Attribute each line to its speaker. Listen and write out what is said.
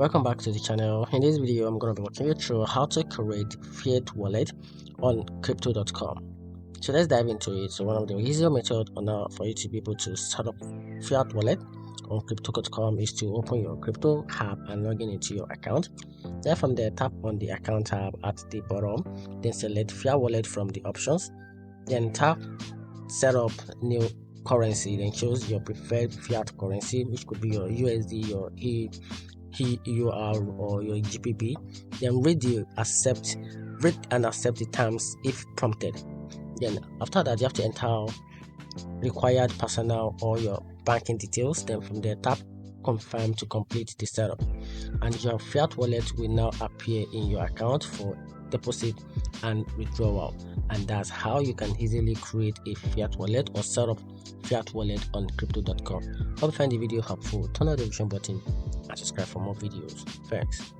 Speaker 1: Welcome back to the channel. In this video, I'm going to be walking you through how to create Fiat Wallet on crypto.com. So let's dive into it. So one of the easier methods for you to be able to set up Fiat Wallet on crypto.com is to open your crypto app and log into your account. Then from there, tap on the account tab at the bottom, then select Fiat Wallet from the options, then tap set up new currency, then choose your preferred fiat currency, which could be your USD, your EUR or your GBP. Then read and accept the terms if prompted. Then after that, you have to enter required personal or your banking details. Then from there, tap confirm to complete the setup, and your fiat wallet will now appear in your account for deposit and withdrawal. And that's how you can easily create a fiat wallet or set up fiat wallet on crypto.com. Hope you find the video helpful. Turn on the notification button and subscribe for more videos. Thanks.